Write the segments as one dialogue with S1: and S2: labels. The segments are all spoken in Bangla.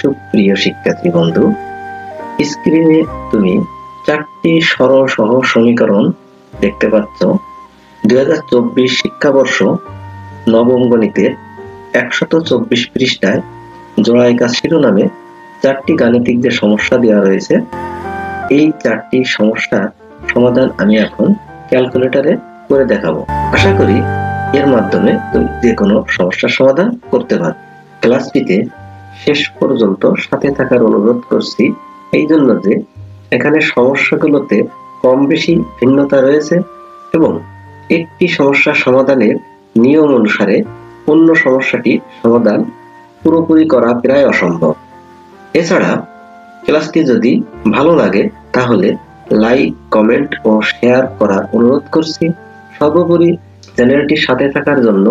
S1: সুপ্রিয় শিক্ষার্থী বন্ধু, স্ক্রিনে তুমি 4টি সরল সহজ সমীকরণ দেখতে পাচ্ছ। 2024 শিক্ষাবর্ষ নবম গণিতের 124 পৃষ্ঠায় জোড়া একা শিরোনামে 4টি গাণিতিক যে সমস্যা দেওয়া রয়েছে, এই 4টি সমস্যার সমাধান আমি এখন ক্যালকুলেটরে করে দেখাবো। আশা করি এর মাধ্যমে তুমি যে কোনো সমস্যার সমাধান করতে পারবে। ক্লাসটিতে শেষ পর্যন্ত সাথে থাকার অনুরোধ করছি, এই জন্য যে এখানে সমস্যাগুলোতে কম বেশি ভিন্নতা রয়েছে এবং একটি সমস্যার সমাধানের নিয়ম অনুসারে অন্য সমস্যাটি সমাধান পুরোপুরি করা প্রায় অসম্ভব। এছাড়া ক্লাসটি যদি ভালো লাগে তাহলে লাইক, কমেন্ট ও শেয়ার করার অনুরোধ করছি। সর্বোপরি চ্যানেলটির সাথে থাকার জন্য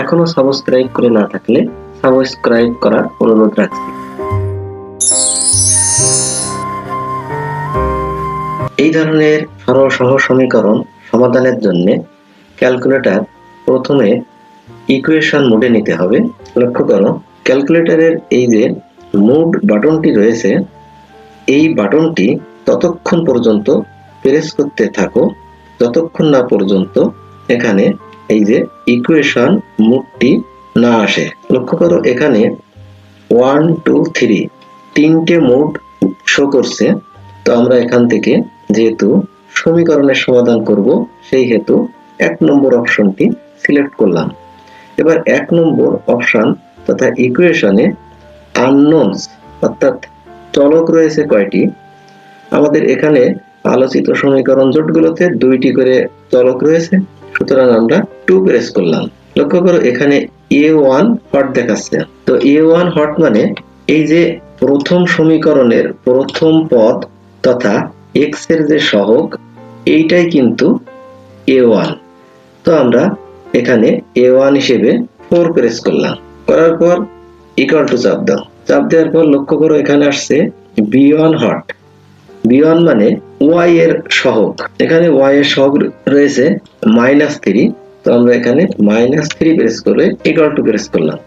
S1: এখনো সাবস্ক্রাইব করে না থাকলে সাবস্ক্রাইব করার অনুরোধ রাখছি। এই ধরনের সরল সহজ সমীকরণ সমাধানের জন্য ক্যালকুলেটর প্রথমে ইকুয়েশন মোডে নিতে হবে। লক্ষ্য করো, ক্যালকুলেটরের এই যে মোড বাটনটি রয়েছে, এই বাটনটি ততক্ষণ পর্যন্ত প্রেস করতে থাকো যতক্ষণ না পর্যন্ত এখানে এই যে ইকুয়েশন মোডটি না আসে। লক্ষ্য করো, এখানে 1, 2, 3 তিনটে মোড শো করছে। তো আমরা এখান থেকে যেহেতু সমীকরণের সমাধান করব, সেই হেতু 1 নম্বর অপশনটি সিলেক্ট করলাম। এবার 1 নম্বর অপশন তথা ইকুয়েশনে আননোনস অর্থাৎ চলক রয়েছে কয়টি? আমাদের এখানে আলোচিত সমীকরণ জোটগুলোতে 2টি করে চলক রয়েছে, সুতরাং আমরা 2 প্রেস করলাম। লক্ষ্য করো, এখানে A1 হট দেখাচ্ছে। তো A1 হট মানে এই যে প্রথম সমীকরণের প্রথম পদ তথা x এর যে সহগ, এইটাই কিন্তু A1। তো আমরা এখানে A1 হিসেবে 4 প্রেস করলাম। করার পর ইকুয়াল টু চাপ দাও। চাপ দেওয়ার পর লক্ষ্য করো, এখানে আসছে B1 হট। B1 মানে y এর সহগ। এখানে y এর সহগ রয়েছে -3। তো আমরা এখানে -3 প্রেস করে ইকুয়াল টু প্রেস করলাম।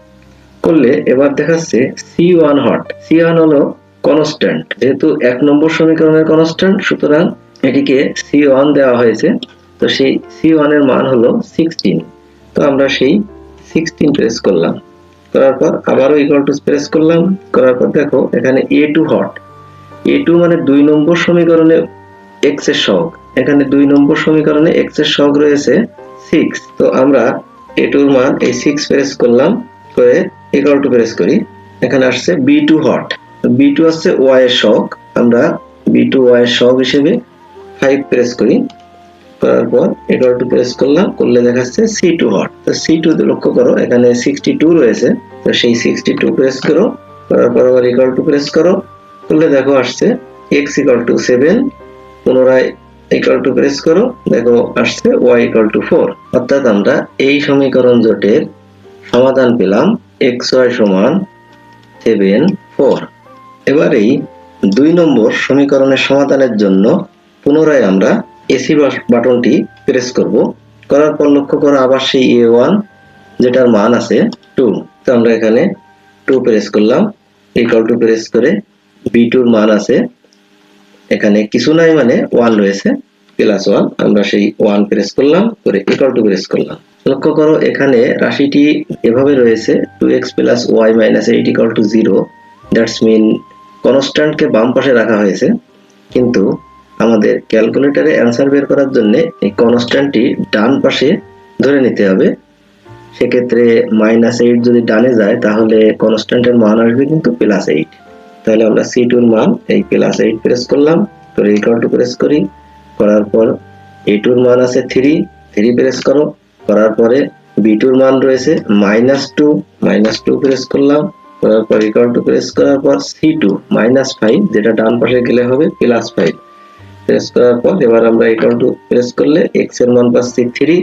S1: করলে এবার দেখাচ্ছে C1 হট। C1 হলো কনস্ট্যান্ট, যেহেতু 1 নম্বর সমীকরণের কনস্ট্যান্ট, সুতরাং এটিকে C1 দেওয়া হয়েছে। তো সেই C1 এর মান হলো 16। তো আমরা সেই 16 প্রেস করলাম। করার পর আবারও ইকুয়াল টু প্রেস করলাম। করার পর দেখো এখানে A2 হট। A2 মানে 2 নম্বর সমীকরণে x এর সহগ। এখানে 2 নম্বর সমীকরণে x এর সহগ রয়েছে 6। তো আমরা A2 এর মান এই 6 প্রেস করলাম, করে ইকুয়াল টু প্রেস করি। এখানে আসছে B2 হট। B2 হচ্ছে y এর সহগ, আমরা B2 y এর সহগ হিসেবে 5 প্রেস করি। করার পর ইকুয়াল টু প্রেস করলাম, করলে দেখাচ্ছে C2 হট। তো C2 লক্ষ্য করো, এখানে 62 রয়েছে। তো সেই 62 প্রেস করো। করার পর আবার ইকুয়াল টু প্রেস করো, করলে দেখো আসছে x ইকুয়াল টু 7। পুনরায় ইকুয়াল টু প্রেস করো, দেখো আসছে y ইকুয়াল টু 4। অর্থাৎ আমরা এই সমীকরণ জোটের সমাধান পেলাম xy সমান 7, 4। এবার এই 2 নম্বর সমীকরণের সমাধানের জন্য পুনরায় আমরা এসি বাটনটি প্রেস করব। করার পর লক্ষ্য করো, আবার সেই A1 যেটার মান আছে 2। তো আমরা এখানে 2 প্রেস করলাম, ইকুয়াল টু প্রেস করে B2 এর মান আছে এখানে কিছু নাই, মানে 1 রয়েছে, +1। আমরা সেই 1 প্রেস করলাম, করে ইকুয়াল টু প্রেস করলাম। লক্ষ্য করো, এখানে রাশিটি এভাবে রয়েছে 2x + y - 8 = 0। দ্যাটস মিন কনস্ট্যান্টকে বাম পাশে রাখা হয়েছে, কিন্তু আমাদের ক্যালকুলেটরে অ্যান্সার বের করার জন্য এই কনস্ট্যান্টটি ডান পাশে ধরে নিতে হবে। সেক্ষেত্রে -8 যদি ডানে যায় তাহলে কনস্ট্যান্টের মান আসবে কিন্তু +8। তাহলে আমরা C2 এর মান এই +8 প্রেস করলাম, করে ইকুয়াল টু প্রেস করি। করার পর A2 এর মান আছে 3 প্রেস করো। করার পরে B2 এর মান রয়েছে -2 প্রেস করলাম। করার পর ইকুয়াল টু প্রেস করার পর C2 -5, যেটা ডান পাশে গেলে হবে +5 প্রেস করার পর এবার আমরা ইকুয়াল টু প্রেস করলে x এর মান পাচ্ছি 3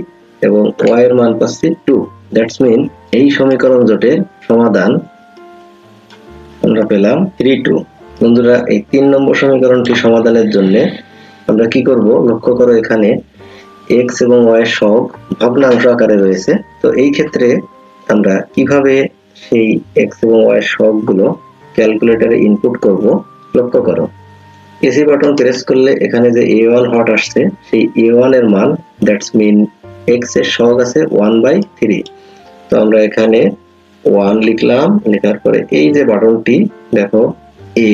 S1: এবং y এর মান পাচ্ছি 2। দ্যাটস মিন এই সমীকরণ জোটের সমাধান আমরা পেলাম 3, 2। বন্ধুরা, এই 3 নম্বর সমীকরণটি সমাধানের জন্য আমরা কি করব? লক্ষ্য করো, এখানে x এবং y এর সহগ ভগ্নাংশ আকারে রয়েছে। তো এই ক্ষেত্রে আমরা কিভাবে সেই x এবং y এর সহগগুলো ক্যালকুলেটরে ইনপুট করব, লক্ষ্য করো এসি বাটন প্রেস করলে এখানে যে A1 হট আসছে সেই A1 এর মান দ্যাটস মিন x এর সহগ আছে 1/3। তো আমরা এখানে 1 লিখলাম, লেখার পরে এই যে বাটনটি দেখো a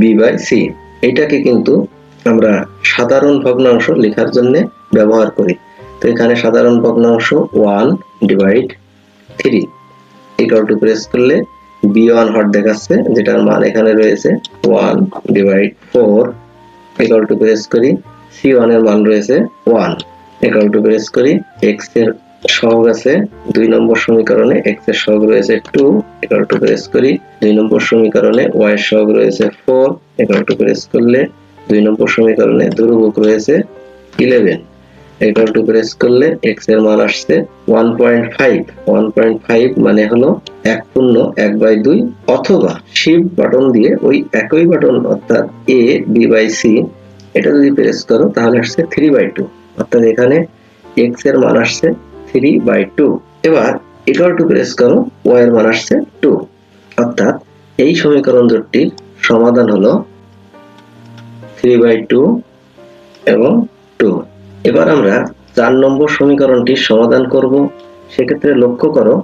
S1: b/c, এটাকে কিন্তু আমরা সাধারণ ভগ্নাংশ লেখার জন্য ব্যবহার করি। তো এখানে সাধারণ ভগ্নাংশ 1/3 ইকুয়াল টু প্রেস করলে b1 হট দেখাচ্ছে, যেটার মান এখানে রয়েছে 1/4 ইকুয়াল টু প্রেস করি c1 এর মান রয়েছে 1 ইকুয়াল টু প্রেস করি x এর সহগ আছে 2 নম্বর সমীকরণে, x এর সহগ রয়েছে 2 ইকুয়াল টু প্রেস করি 2 নম্বর সমীকরণে y এর সহগ রয়েছে 4 ইকুয়াল টু প্রেস করলে 2 নম্বর সমীকরণে ধ্রুবক রয়েছে 11 ইকুয়াল টু প্রেস করলে x এর মান আসছে 1.5 মানে হলো 1/2, অথবা শিফট বাটন দিয়ে ওই একই বাটন অর্থাৎ a b/c এটা যদি প্রেস করো তাহলে আসছে 3/2, অর্থাৎ এখানে x এর মান আসছে 3/2। এবার ইকুয়াল টু প্রেস করো y এর মান আসছে 2, অর্থাৎ এই সমীকরণ জোটটির সমাধান হলো 3/2 এবং 2। এবার আমরা 4 নম্বর সমীকরণটির সমাধান করব। সেক্ষেত্রে লক্ষ্য করো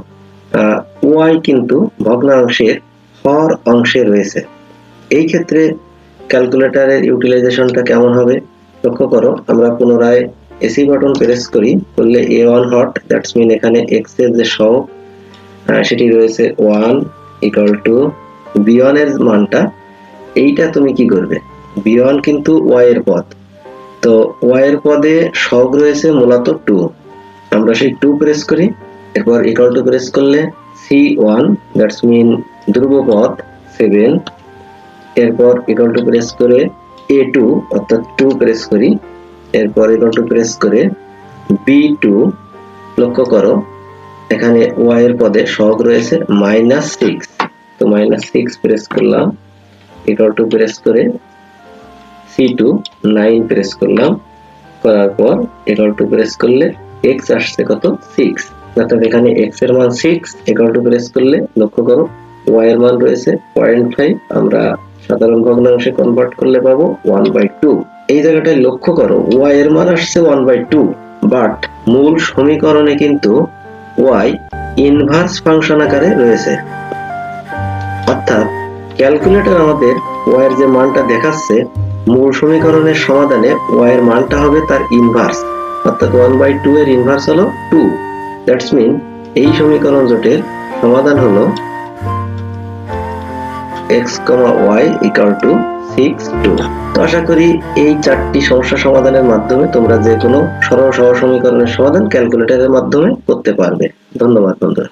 S1: y কিন্তু ভগ্নাংশের হর অংশে রয়েছে। এই ক্ষেত্রে ক্যালকুলেটরের ইউটিলাইজেশনটা কেমন হবে লক্ষ্য করো, আমরা পুনরায় এসি বাটন প্রেস করি, করলে A1 হট দ্যাটস মিন এখানে x এর যে সহগ সেটি রয়েছে 1 ইকুয়াল টু b1 এর মানটা, এইটা তুমি কি করবে, b1 কিন্তু y এর পদ, তো y এর পদে সহগ রয়েছে মূলত 2, আমরা সেই 2 প্রেস করি, এরপর ইকুয়াল টু প্রেস করলে c1 দ্যাটস মিন ধ্রুবপদ 7, এরপর ইকুয়াল টু প্রেস করে a2 অর্থাৎ 2 প্রেস করি, এরপর ইকুয়াল টু প্রেস করে b2, লক্ষ্য করো এখানে y এর পদে সহগ রয়েছে -6, তো -6 প্রেস করলাম, ইকুয়াল টু প্রেস করে c2 9 প্রেস করলাম, করার পর ইকুয়াল টু প্রেস করলে x আসছে কত 6, অর্থাৎ এখানে x এর মান 6 ইকুয়াল টু প্রেস করলে লক্ষ্য করো y এর মান রয়েছে 0.5, আমরা সাধারণ ভগ্নাংশে কনভার্ট করলে পাবো 1/2। এই জায়গাটায় লক্ষ্য করো y এর মান আসছে 1/2, বাট মূল সমীকরণে কিন্তু y ইনভার্স ফাংশন আকারে রয়েছে, অর্থাৎ ক্যালকুলেটর আমাদের y এর যে মানটা দেখাচ্ছে মূল সমীকরণের সমাধানে y এর মানটা হবে তার ইনভার্স, অর্থাৎ 1/2 এর ইনভার্স হলো 2, দ্যাটস মিন এই সমীকরণ জোটের সমাধান হলো x, y equal to 6, 2। তো আশা করি এই 4টি সমস্যা সমাধানের মাধ্যমে তোমরা যে কোনো সরল সহজ সমীকরণের সমাধান ক্যালকুলেটরের মাধ্যমে করতে পারবে। ধন্যবাদ বন্ধুরা।